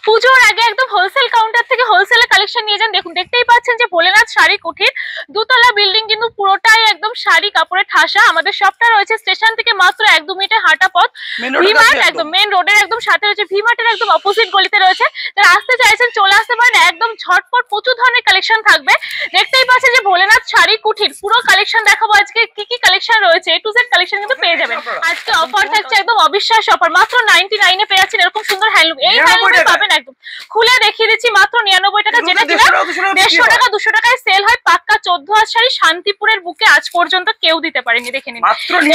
পুজোর আগে একদম হোলসেল কাউন্টার থেকে হোলসেলে কালেকশন নিয়ে যান। দেখুন, দেখতেই পাচ্ছেন যে ভোলেনাথ শাড়ি কুঠির দুতলা বিল্ডিং, কিন্তু পুরোটাই একদম শাড়ি কাপড়ে ঠাসা। আমাদের শপটা রয়েছে স্টেশন থেকে মাত্র 1-2 মিনিটের হাঁটা পথ। ভিমার্ট একদম মেন রোডের একদম সাথে রয়েছে, ভিমার্টের একদম অপোজিট গলিতে রয়েছে। যারা আসতে চাইছেন চলে আসতে পারেন, একদম ঝটপট প্রচুর ধরনের কালেকশন থাকবে। দেখতেই পাচ্ছেন যে ভোলেনাথ শাড়ি কুঠির পুরো কালেকশন দেখাবো আজকে, কি কি কালেকশন রয়েছে A to Z কালেকশন কিন্তু পেয়ে যাবেন। আজকে অফার থাকছে একদম অবিশ্বাস অফার, মাত্র 99 এ পেয়ে যাচ্ছেন এরকম সুন্দর হ্যান্ডলুম। এই হ্যান্ডলুমে পাবেন একদম খুলে দেখিয়ে দিচ্ছি মাত্র 99 টাকা, যেটা কিনা 150 টাকা 200 টাকায় সেল হয়। পাক্কা 14 হাত শাড়ি শান্তিপুরের বুকে আজ পর্যন্ত কেউ দিতে পারেনি, দেখে নিন।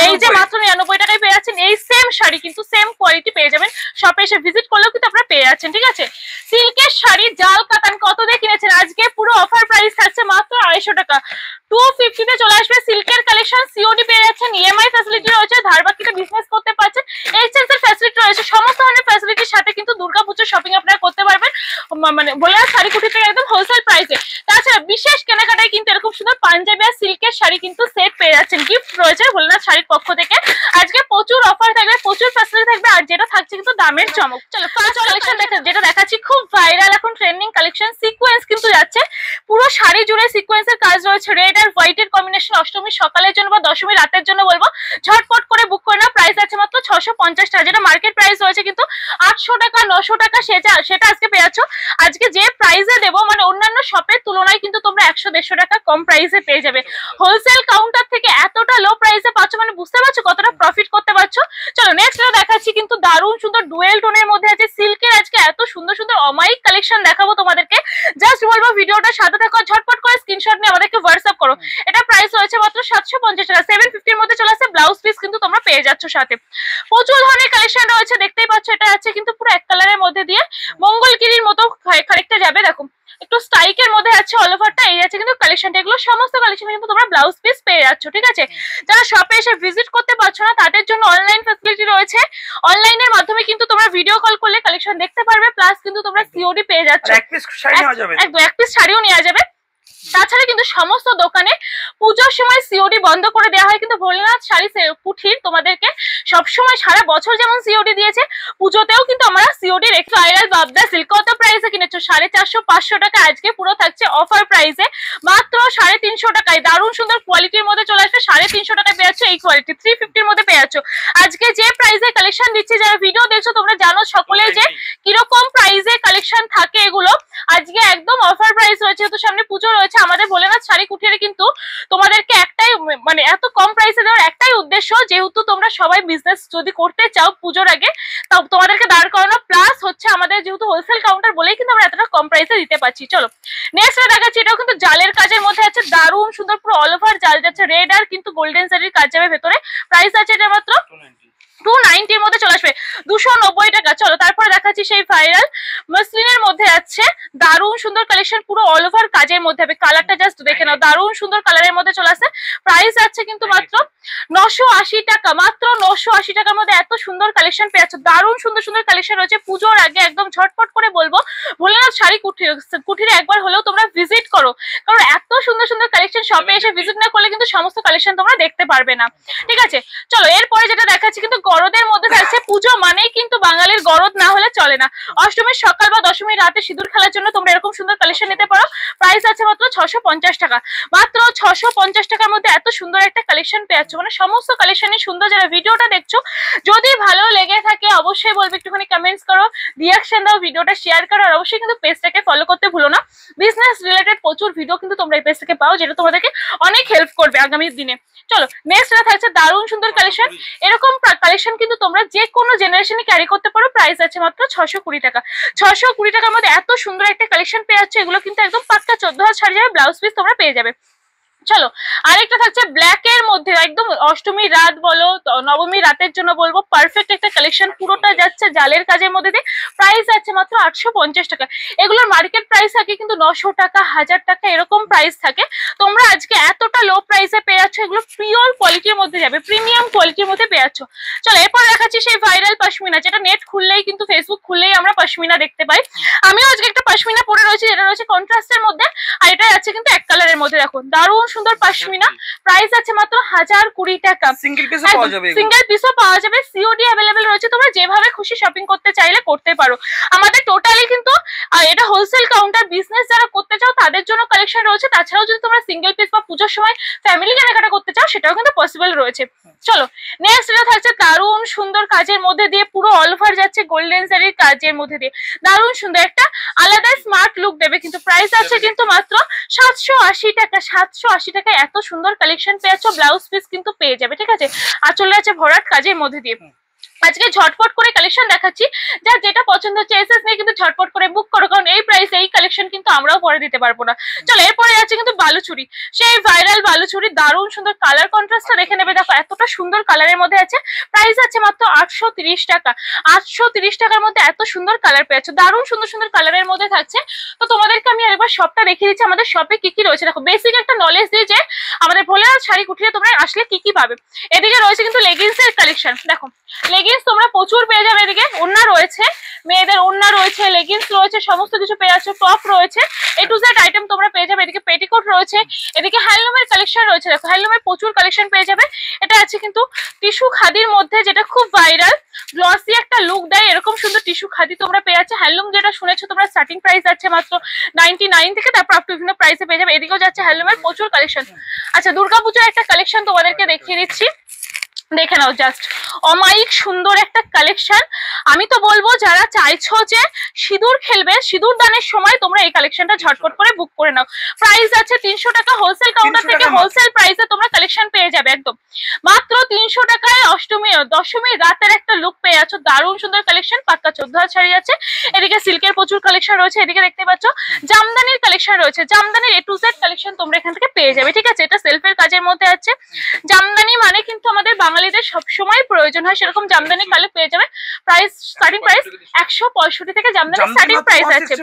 এই যে মাত্র 99 টাকায় পেয়ে যাচ্ছেন এই সেম শাড়ি, কিন্তু সেম কোয়ালিটি পেয়ে যাবেন। শপে এসে ভিজিট করলেও কিন্তু আপনারা পেয়ে যাচ্ছেন, ঠিক আছে। সিল্কের শাড়ি জাল কাতান কত দিয়ে কিনেছেন, আজকে পুরো অফার প্রাইস থাকছে মাত্র 250 টাকা। 250 তে চলে আসবে সিল্কের কালেকশন। সিওডি পেয়ে যাচ্ছেন, ইএমআই ফ্যাসিলিটি রয়েছে, ধার বাকিতে বিজনেস করতে পারছেন, এক্সচেঞ্জ এর ফ্যাসিলিটি রয়েছে। সমস্ত ধরনের ফ্যাসিলিটির সাথে কিন্তু দুর্গাপুজোর শপিং আপনারা করতে পারবেন, মানে ভোলেনাথ শাড়ি কুঠি থেকে একদম হোলসেল প্রাইসে। তাছাড়া বিশেষ কেনাকাটায় কিন্তু এরকম সুন্দর পাঞ্জাবি আর সিল্কের শাড়ি কিন্তু সেট পেয়ে যাচ্ছেন, গিফট রয়েছে ভোলেনাথ শাড়ির পক্ষ থেকে। আজকে প্রচুর অফার থাকবে, প্রচুর ফ্যাসিলিটি থাকবে, আর যেটা থাকছে কিন্তু দামের চমক। চলো ফার্স্ট কালেকশন যেটা দেখাচ্ছি, খুব ভাইরাল এখন ট্রেন্ডিং কালেকশন। সিকোয়েন্স কিন্তু যাচ্ছে পুরো শাড়ি জুড়ে, সিকোয়েন্সের কাজ রয়েছে। রেড আর হোয়াইট এর কম্বিনেশন। অষ্টমী সকালের জন্য বা দশমী রাতের জন্য বলবো ঝটপট করে বুক করে নাও। প্রাইস আছে মাত্র 650 টাকা, যেটা মার্কেট প্রাইস রয়েছে কিন্তু 800 টাকা 900 টাকা, সেটা আজকে পেয়ে যাচ্ছ। আজকে যে প্রাইসে দেবো, মানে অন্যান্য শপের তুলনায় কিন্তু তোমরা 100-150 টাকা কম প্রাইসে পেয়ে যাবে। হোলসেল কাউন্টার থেকে এতটা লো প্রাইসে পাচ্ছ, মানে বুঝতে পারছো কতটা প্রফিট করতে পারছো। চলো নেক্সট দেখাচ্ছি, কিন্তু দারুণ সুন্দর ডুয়েল টোনের মধ্যে আছে সিল্কের। আজকে এত সুন্দর সুন্দর অমায়িক কালেকশন দেখাবো তোমাদেরকে। জাস্ট বলবো ভিডিওটা সাথে থাকো, ঝটপট করে স্ক্রিনশট নিয়ে আমাদেরকে হোয়াটসঅ্যাপ করো। এটা প্রাইস রয়েছে মাত্র 750 টাকা। 750 এর মধ্যে চলে আসছে, ব্লাউজ পিস কিন্তু তোমরা পেয়ে যাচ্ছ সাথে। প্রচুর ধরনের কালেকশন রয়েছে, দেখতেই পাচ্ছ। এটা আছে কিন্তু পুরো এক কালারের মধ্যে দিয়ে মঙ্গলগিরির মতো খানিকটা যাবে, দেখো একটু স্ট্রাইকের মধ্যে আছে অল ওভারটা। এই আছে কিন্তু কালেকশনটা, এগুলো সমস্ত কালেকশন কিন্তু তোমরা ব্লাউজ পিস পেয়ে যাচ্ছ, ঠিক আছে। যারা শপে এসে ভিজিট করতে পারছো না, তাদের জন্য অনলাইন ফ্যাসিলিটি রয়েছে। অনলাইনের মাধ্যমে কিন্তু তোমরা ভিডিও কল করলে কালেকশন দেখতে পারবে, প্লাস কিন্তু তোমরা সিওডি পেয়ে যাচ্ছ। একদম এক পিস শাড়িও নেওয়া যাবে। তাছাড়া কিন্তু সমস্ত দোকানে পুজোর সময় সিওডি বন্ধ করে দেওয়া হয়, কিন্তু ভোলেনাথ শাড়ি কুঠির তোমাদেরকে সবসময় সারা বছর যেমন সিওডি দিয়েছে, পুজোতেও কিন্তু আমরা সিওডি রেখে। ভাইরাল বাবদা সিল্ক কত প্রাইসে কিনেছো, 450-500 টাকা। আজকে পুরো থাকছে অফার প্রাইসে মাত্র 350 টাকায়। দারুণ সুন্দর কোয়ালিটির মধ্যে চলে আসবে, 350 টাকায় পেয়ে যাচ্ছ এই কোয়ালিটি। 350 এর মধ্যে পেয়ে যাচ্ছ। আজকে যে প্রাইসে কালেকশন দিচ্ছে, যারা ভিডিও দেখছো তোমরা জানো সকলে যে কিরকম প্রাইসে কালেকশন থাকে এগুলো। আজকে একদম অফার প্রাইস রয়েছে, যেহেতু সামনে পুজো রয়েছে। আমাদের ভোলেনাথ শাড়ি কুঠিরে কিন্তু তোমাদেরকে একটাই, মানে এত কম প্রাইসে দেওয়ার একটাই উদ্দেশ্য, যেহেতু তোমরা সবাই বিজনেস যদি করতে চাও পুজোর আগে, তাও তোমাদেরকে দাঁড় করানো। প্লাস হচ্ছে আমাদের যেহেতু হোলসেল কাউন্টার বলেই কিন্তু আমরা এতটা কম প্রাইসে দিতে পারছি। চলো নেক্সট দেখাচ্ছি, এটাও কিন্তু জালের কাজের মধ্যে আছে, দারুণ সুন্দর পুরো অল ওভার জাল যাচ্ছে। রেড আর কিন্তু গোল্ডেন শাড়ির কাজ যাবে ভেতরে। প্রাইস আছে এটা মাত্র 290 এর মধ্যে চলে আসবে, 290 টাকা। চলো তারপরে দেখাচ্ছি সেই ভাইরাল মসলিনের মধ্যে আছে দারুণ সুন্দর কালেকশন, পুরো অল ওভার কাজের মধ্যে হবে। কালারটা জাস্ট দেখে নাও, দারুণ সুন্দর কালারের মধ্যে চলে আসে। প্রাইস আছে কিন্তু মাত্র 980 টাকা, মাত্র 980 টাকার মধ্যে এত সুন্দর কালেকশন পেয়ে যাচ্ছ। দারুণ সুন্দর সুন্দর কালেকশন রয়েছে। পুজোর আগে একদম ঝটপট করে বলবো ভোলেনাথ শাড়ি কুঠিরে একবার হলেও তোমরা ভিজিট করো, কারণ এত সুন্দর সুন্দর কালেকশন শপে এসে ভিজিট না করলে কিন্তু সমস্ত কালেকশন তোমরা দেখতে পারবে না, ঠিক আছে। চলো এরপরে যেটা দেখাচ্ছি, কিন্তু গরদের মধ্যে থাকছে। পুজো মানেই কিন্তু বাঙালির গরদ না হলে চলে না। অষ্টমীর সকাল বা দশমীর রাতে সিঁদুর খেলার জন্য তোমরা এরকম সুন্দর কালেকশন নিতে পারো। প্রাইস আছে মাত্র 650 টাকা। মাত্র 650 টাকার মধ্যে এত সুন্দর একটা কালেকশন পেয়ে যাচ্ছ, মানে সমস্ত কালেকশনই সুন্দর। যারা ভিডিওটা দেখছো যদি ভালো লেগে থাকে অবশ্যই বলবে, একটুখানি কমেন্টস করো, রিয়াকশন দাও, ভিডিওটা শেয়ার করো, আর অবশ্যই কিন্তু পেজটাকে ফলো করতে ভুলো না। বিজনেস রিলেটেড প্রচুর ভিডিও কিন্তু তোমরা এই পেজ থেকে পাও, যেটা তোমাদেরকে অনেক হেল্প করবে আগামী দিনে। চলো নেক্সট থাকছে দারুণ সুন্দর কালেকশন। এরকম কালেকশন কিন্তু তোমরা যে কোনো জেনারেশনে ক্যারি করতে পারো। প্রাইস আছে মাত্র 620 টাকা। 620 টাকার মধ্যে এত সুন্দর একটা কালেকশন পেয়ে যাচ্ছে। এগুলো কিন্তু একদম পাক্কা 14 হাত শাড়ি যাবে, ব্লাউজ পিস তোমরা পেয়ে যাবে। চলো আরেকটা থাকছে ব্ল্যাক এর মধ্যে, একদম অষ্টমীর রাত বলো নবমী রাতের জন্য বলবো পারফেক্ট একটা কালেকশন। পুরোটা যাচ্ছে জালের কাজের মধ্যে দিয়ে। প্রাইস আছে মাত্র 850 টাকা। এগুলোর মার্কেট প্রাইস থাকে কিন্তু 900 টাকা 1000 টাকা এরকম প্রাইস থাকে। তোমরা আজকে এতটা লো প্রাইসে পেয়ে যাচ্ছ, এগুলো পিওর কোয়ালিটির মধ্যে যাবে, প্রিমিয়াম কোয়ালিটির মধ্যে পেয়ে যাচ্ছ। চলো এরপর দেখাচ্ছি সেই ভাইরাল পশমিনা, যেটা নেট খুললেই কিন্তু ফেসবুক খুললেই আমরা পশমিনা দেখতে পাই। আমিও আজকে একটা পশমিনা পরে রয়েছি, যেটা রয়েছে কন্ট্রাস্টের মধ্যে, আর এটা আছে কিন্তু এক কালারের মধ্যে। দেখো দারুণ সুন্দর পশমিনা, প্রাইস আছে মাত্র 1020 টাকা। সিঙ্গেল পিসও পাওয়া যাবে, সিঙ্গেল পিসও পাওয়া যাবে, সিওডি अवेलेबल রয়েছে, তোমরা যেভাবে খুশি শপিং করতে চাইলে করতে পারো। আমাদের টোটালি কিন্তু এটা হোলসেল কাউন্টার, বিজনেস যারা করতে চাও তাদের জন্য কালেকশন রয়েছে। তাছাড়াও যদি তোমরা সিঙ্গেল পিস বা পূজার সময় ফ্যামিলি কেনাকাটা করতে চাও সেটাও কিন্তু পসিবল রয়েছে। চলো নেক্সট এটা থাকছে দারুণ সুন্দর কাজের মধ্যে দিয়ে, পুরো অল ওভার যাচ্ছে গোল্ডেন জারির কাজের মধ্যে দিয়ে, দারুণ সুন্দর একটা আলাদা স্মার্ট লুক দেবে। কিন্তু প্রাইস আছে কিন্তু মাত্র 780 টাকা। 780 টাকায় এত সুন্দর কালেকশন পেয়েছ, ব্লাউজ পিস কিন্তু পেয়ে যাবে, ঠিক আছে। আঁচলে আছে ভরাট কাজের মধ্যে দিয়ে। আজকে ঝটপট করে কালেকশন দেখাচ্ছি, যার যেটা পছন্দ হচ্ছে এসএস নিয়ে কিন্তু ঝটপট করে বুক করো, কারণ এই প্রাইসে এই কালেকশন কিন্তু আমরাও পরে দিতে পারবো না। চলো এরপরে আছে কিন্তু বালুচুরি, সেই ভাইরাল বালুচুরি, দারুণ সুন্দর কালার কন্ট্রাস্টটা দেখে নেবে। দেখো এতটা সুন্দর কালারের মধ্যে আছে, প্রাইস আছে মাত্র 830 টাকা। 830 টাকার মধ্যে এত সুন্দর কালার পেয়েছো, দারুণ সুন্দর সুন্দর কালারের মধ্যে থাকছে। তো তোমাদেরকে আমি আরেকবার শপটা দেখিয়ে দিচ্ছি, আমাদের শপে কি কি রয়েছে। দেখো বেসিক একটা নলেজ দিয়ে যে আমাদের ভোলেনাথ শাড়ি কুঠিরে তোমরা আসলে কি কি পাবে। এদিকে রয়েছে কিন্তু লেগিংস এর কালেকশন, দেখো লেগিংস তোমরা প্রচুর পেয়ে যাবে। এদিকে ওড়না রয়েছে, মেয়েদের ওড়না রয়েছে, লেগিংস রয়েছে, সমস্ত কিছু পেয়ে যাচ্ছে, টপ রয়েছে, এ টু জেড আইটেম তোমরা পেয়ে যাবে। এদিকে পেটিকোট রয়েছে, এদিকে হ্যান্ডলুমের কালেকশন রয়েছে। দেখো হ্যান্ডলুমের প্রচুর কালেকশন পেয়ে যাবে। এটা আছে কিন্তু টিস্যু খাদির মধ্যে, যেটা খুব ভাইরাল, গ্লসি একটা লুক দেয়, এরকম সুন্দর টিস্যু খাদি তোমরা পেয়ে যাচ্ছে। হ্যান্ডলুম যেটা শুনেছো তোমরা, স্টার্টিং প্রাইস যাচ্ছে মাত্র 99 থেকে, তারপর আপ টু বিভিন্ন প্রাইসে পেয়ে যাবে। এদিকেও যাচ্ছে হ্যান্ডলুমের প্রচুর কালেকশন। আচ্ছা দুর্গাপুজোর একটা কালেকশন তোমাদেরকে দেখিয়ে দিচ্ছি, দেখে নাও, জাস্ট অমায়িক সুন্দর একটা কালেকশন। আমি তো বলবো যারা চাইছো যে সিঁদুর খেলবে, সিঁদুর দানের সময় তোমরা এই কালেকশনটা ঝটপট করে বুক করে নাও। প্রাইস আছে 300 টাকা, হোলসেল কাউন্টার থেকে হোলসেল প্রাইসে তোমরা কালেকশন পেয়ে যাবে একদম মাত্র 300 টাকায়। দশমীর রাতের একটা লুক পেয়ে যাচ্ছ, দারুণ সুন্দর কালেকশন। পাক্কা 14 হাত শাড়ি আছে, এদিকে সিল্কের প্রচুর কালেকশন রয়েছে, এদিকে দেখতে পাচ্ছ জামদানির কালেকশন রয়েছে। জামদানির এ টু জেড কালেকশন তোমরা এখান থেকে পেয়ে যাবে, ঠিক আছে। এটা সেলফের কাজের মধ্যে আছে। জামদানি মানে কিন্তু আমাদের বাঙালিদের সবসময় প্রয়োজন হয়, সেরকম জামদানি কালে পেয়ে যাবে। প্রাইস স্টার্টিং প্রাইস 165 থেকে জামদানি স্টার্টিং প্রাইস আছে,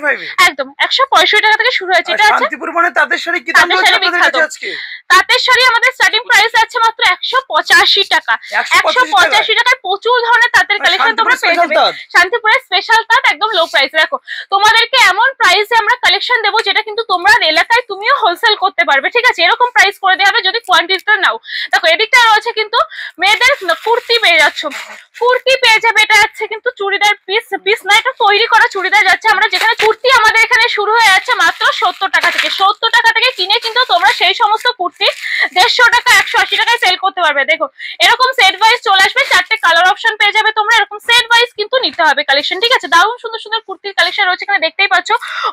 একদম 165 টাকা থেকে শুরু হয়েছে। এটা আছে শান্তিপুর মানে তাঁতের শাড়ি, কি দাম রয়েছে আপনাদের কাছে আজকে? তাঁতের শাড়ি আমাদের স্টার্টিং প্রাইস আছে মাত্র 185 টাকা। 185 টাকায় প্রচুর ধরনের তাঁতের কালেকশন তোমরা পেয়ে যাবে। শান্তিপুরের স্পেশাল তাঁত একদম লো প্রাইসে। দেখো তোমাদেরকে এমন প্রাইসে আমরা কালেকশন দেবো যেটা কিন্তু তোমরা এলাকায় তুমিও হোলসেল করতে পারবে, ঠিক আছে। এরকম প্রাইস করে দেওয়া হবে যদি কোয়ান্টিটিটা নাও। দেখো এদিকটা রয়েছে কিন্তু মেয়েদের কুর্তি পেয়ে যাচ্ছ, কুর্তি পেয়ে যাবে। এটা যাচ্ছে কিন্তু চুড়িদার পিস না, এটা তৈরি করা চুড়িদার যাচ্ছে। আমরা যেখানে কুর্তি আমাদের এখানে শুরু হয়ে যাচ্ছে মাত্র 70 টাকা থেকে। 70 টাকা থেকে কিনে কিন্তু তোমরা সেই সমস্ত কুর্তি 150 টাকা 180 টাকায় সেল করতে পারবে। দেখো এরকম সেট ওয়াইজ চলে আসবে, 4টে কালার অপশন পেয়ে যাবে তোমরা, এরকম সেট ওয়াইজ কিন্তু নিতে হবে কালেকশন, ঠিক আছে। দারুণ সুন্দর সুন্দর কুর্তির কালেকশন রয়েছে এখানে, দেখতেই পাচ্ছ।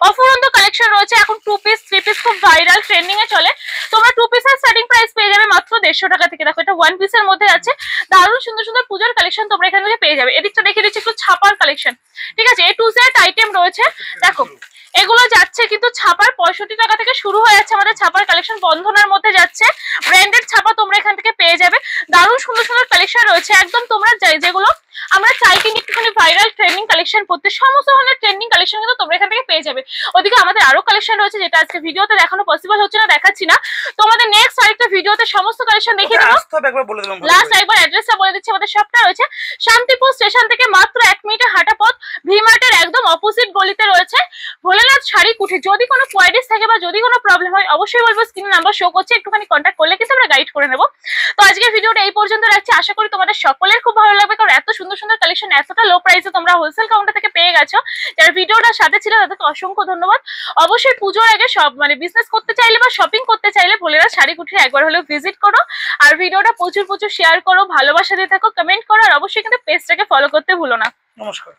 অফুরন্ত কালেকশন রয়েছে এখন। 2 পিস 3 পিস খুব ভাইরাল ট্রেন্ডিং এ চলে। তোমরা 2 পিসের স্টার্টিং প্রাইস পেয়ে যাবে মাত্র 150 টাকা থেকে। দেখো এটা 1 পিসের মধ্যে আছে, দারুণ সুন্দর সুন্দর পূজার কালেকশন তোমরা এখান থেকে পেয়ে যাবে। এদিকটা দেখে দিচ্ছি একটু ছাপার কালেকশন, ঠিক আছে। এ টু জেড আইটেম রয়েছে। দেখো এগুলো যাচ্ছে কিন্তু ছাপার 65 টাকা থেকে শুরু হয়ে যাচ্ছে আমাদের ছাপার কালেকশন। বন্ধনার মধ্যে যাচ্ছে, ব্র্যান্ডেড ছাপা তোমরা এখান থেকে পেয়ে যাবে। দারুণ সুন্দর সুন্দর কালেকশন রয়েছে একদম। তোমরা যেগুলো আমরা চাই কিন্তু একটুখানি ভাইরাল ট্রেন্ডিং কালেকশন করতে, সমস্ত ধরনের ট্রেন্ডিং কালেকশন কিন্তু তোমরা এখান থেকে পেয়ে যাবে। ওদিকে আমাদের আরো কালেকশন রয়েছে যেটা আজকে ভিডিওতে দেখানো পসিবল হচ্ছে না, দেখাচ্ছি না। তোমাদের নেক্সট আরেকটা ভিডিওতে সমস্ত কালেকশন দেখিয়ে দেবো। লাস্ট একবার অ্যাড্রেসটা বলে দিচ্ছি, আমাদের শপটা রয়েছে শান্তিপুর স্টেশন থেকে মাত্র 1 মিনিটের হাঁটা পথ, ভি মার্টের একদম অপোজিট গলিতে রয়েছে ভোলেনাথ শাড়ি কুঠি। যদি কোনো কোয়ারিজ থাকে বা যদি কোনো প্রবলেম হয় অবশ্যই বলবো, স্ক্রিনে নাম্বার শো করছে, একটুখানি কন্ট্যাক্ট করলে কিন্তু আমরা গাইড করে নেবো। তো আজকের ভিডিওটা এই পর্যন্ত রাখছি, আশা করি তোমাদের সকলের খুব ভালো লাগবে, কারণ এত সুন্দর সুন্দর কালেকশন এতটা লো প্রাইসে তোমরা হোলসেল কাউন্টার থেকে পেয়ে গেছো। যারা ভিডিওটার সাথে ছিল তাদেরকে অসংখ্য ধন্যবাদ। অবশ্যই পুজোর আগে সব বিজনেস করতে চাইলে বা শপিং করতে চাইলে ভোলেনাথ শাড়ি কুঠির একবার হলেও ভিজিট করো। আর ভিডিওটা প্রচুর প্রচুর শেয়ার করো, ভালোবাসা দিয়ে থাকো, কমেন্ট করো, আর অবশ্যই কিন্তু পেজটাকে ফলো করতে ভুলো না। নমস্কার।